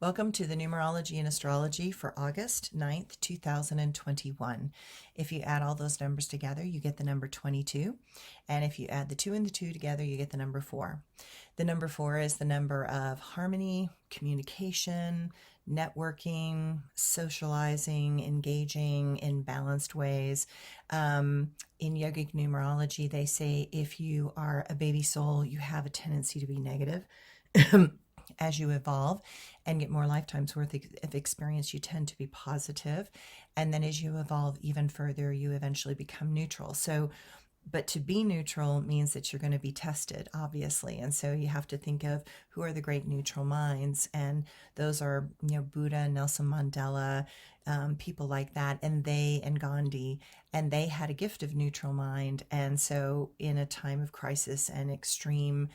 Welcome to the Numerology and Astrology for August 9th, 2021. If you add all those numbers together, you get the number 22. And if you add the 2 and the 2 together, you get the number 4. The number 4 is the number of harmony, communication, networking, socializing, engaging in balanced ways. In yogic numerology, they say if you are a baby soul, you have a tendency to be negative. As you evolve and get more lifetimes worth of experience, you tend to be positive. And then as you evolve even further, you eventually become neutral. So, but to be neutral means that you're going to be tested, obviously. And so you have to think of who are the great neutral minds. And those are, Buddha, Nelson Mandela, people like that. And Gandhi, and they had a gift of neutral mind. And so in a time of crisis and extreme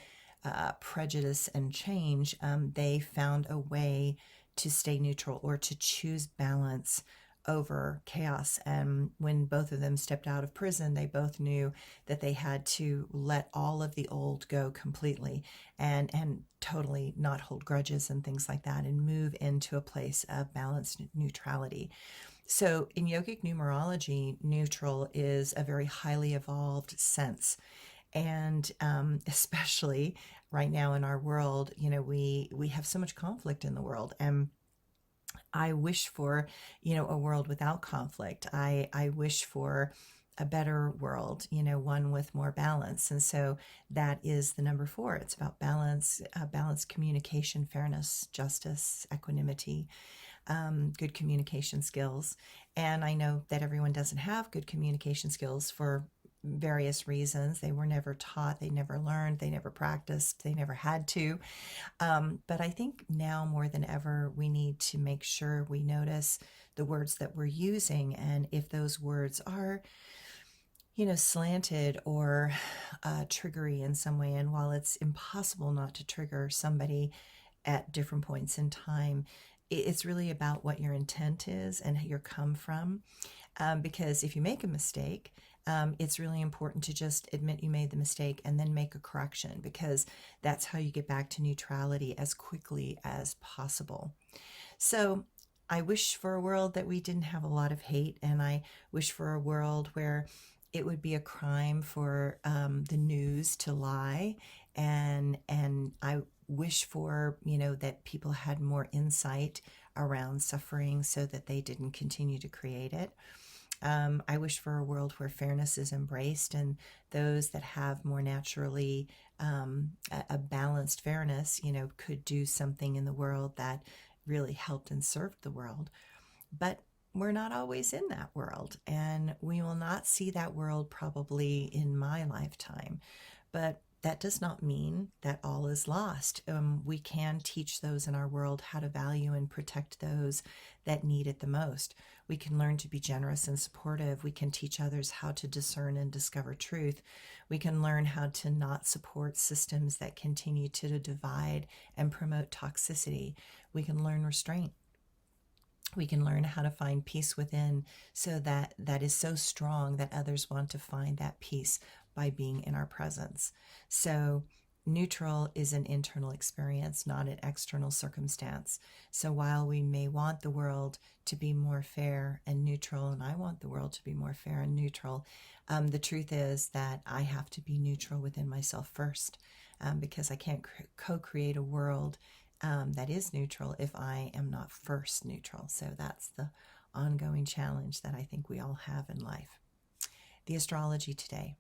prejudice and change, they found a way to stay neutral or to choose balance over chaos. And when both of them stepped out of prison, they both knew that they had to let all of the old go completely and totally not hold grudges and things like that and move into a place of balanced neutrality. So in yogic numerology, neutral is a very highly evolved sense. And especially right now in our world, we have so much conflict in the world, and I wish for a world without conflict. I wish for a better world, one with more balance. And so that is the number 4. It's about balance, balanced communication, fairness, justice, equanimity, good communication skills. And I know that everyone doesn't have good communication skills for various reasons. They were never taught, they never learned, they never practiced, they never had to. But I think now more than ever, we need to make sure we notice the words that we're using. And if those words are, slanted or triggery in some way, and while it's impossible not to trigger somebody at different points in time, it's really about what your intent is and your come from. Because if you make a mistake, it's really important to just admit you made the mistake and then make a correction, because that's how you get back to neutrality as quickly as possible. So I wish for a world that we didn't have a lot of hate, and I wish for a world where it would be a crime for the news to lie, and I wish for that people had more insight around suffering so that they didn't continue to create it. I wish for a world where fairness is embraced, and those that have more naturally a balanced fairness, could do something in the world that really helped and served the world. But we're not always in that world, and we will not see that world probably in my lifetime. But that does not mean that all is lost. We can teach those in our world how to value and protect those that need it the most. We can learn to be generous and supportive. We can teach others how to discern and discover truth. We can learn how to not support systems that continue to divide and promote toxicity. We can learn restraint. We can learn how to find peace within, so that is so strong that others want to find that peace by being in our presence. So neutral is an internal experience, not an external circumstance. So while we may want the world to be more fair and neutral, and I want the world to be more fair and neutral, the truth is that I have to be neutral within myself first, because I can't co-create a world that is neutral if I am not first neutral. So that's the ongoing challenge that I think we all have in life. The astrology today.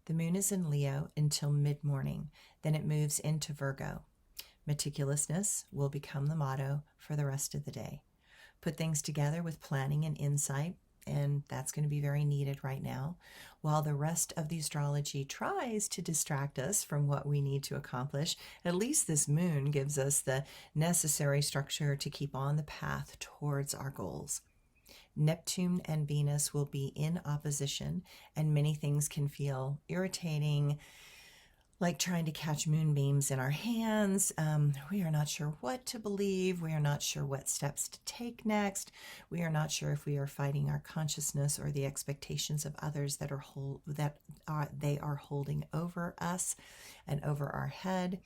The moon is in Leo until mid-morning. Then it moves into Virgo. Meticulousness will become the motto for the rest of the day. Put things together with planning and insight, and that's going to be very needed right now, while the rest of the astrology tries to distract us from what we need to accomplish. At least this moon gives us the necessary structure to keep on the path towards our goals. Neptune and Venus will be in opposition, and many things can feel irritating, like trying to catch moonbeams in our hands. We are not sure what to believe. We are not sure what steps to take next. We are not sure if we are fighting our consciousness or the expectations of others that they are holding over us and over our head.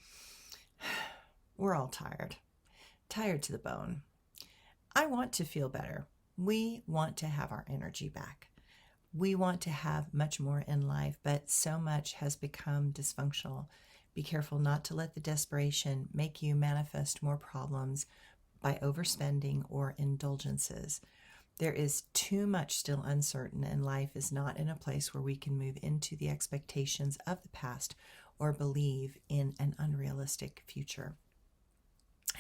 We're all tired. tired to the bone. I want to feel better. We want to have our energy back. We want to have much more in life, but so much has become dysfunctional. Be careful not to let the desperation make you manifest more problems by overspending or indulgences. There is too much still uncertain, and life is not in a place where we can move into the expectations of the past or believe in an unrealistic future.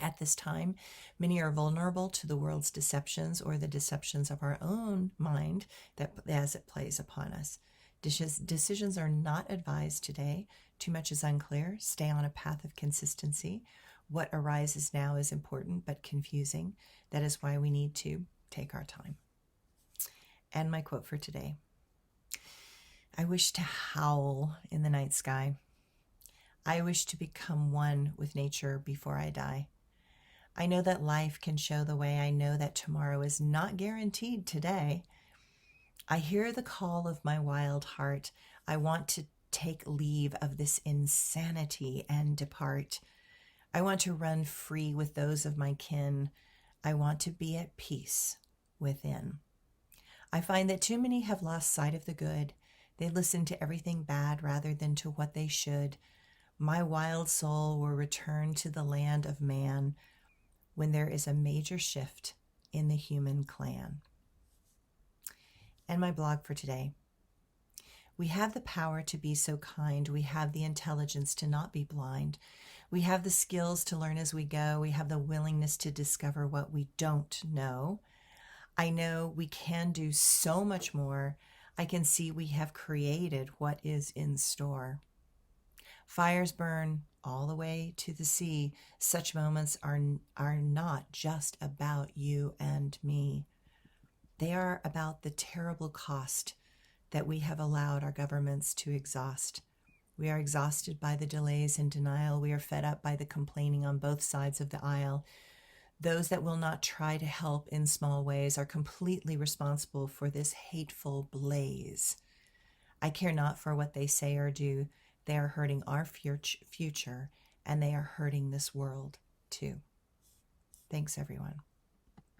At this time, many are vulnerable to the world's deceptions or the deceptions of our own mind that as it plays upon us. Decisions are not advised today. Too much is unclear. Stay on a path of consistency. What arises now is important but confusing. That is why we need to take our time. And my quote for today: I wish to howl in the night sky. I wish to become one with nature before I die. I know that life can show the way. I know that tomorrow is not guaranteed today. I hear the call of my wild heart. I want to take leave of this insanity and depart. I want to run free with those of my kin. I want to be at peace within. I find that too many have lost sight of the good. They listen to everything bad rather than to what they should. My wild soul will return to the land of man when there is a major shift in the human clan. And my blog for today: we have the power to be so kind. We have the intelligence to not be blind. We have the skills to learn as we go. We have the willingness to discover what we don't know. I know we can do so much more. I can see we have created what is in store. Fires burn all the way to the sea. Such moments are not just about you and me. They are about the terrible cost that we have allowed our governments to exhaust. We are exhausted by the delays and denial. We are fed up by the complaining on both sides of the aisle. Those that will not try to help in small ways are completely responsible for this hateful blaze. I care not for what they say or do. They are hurting our future, and they are hurting this world too. Thanks, everyone.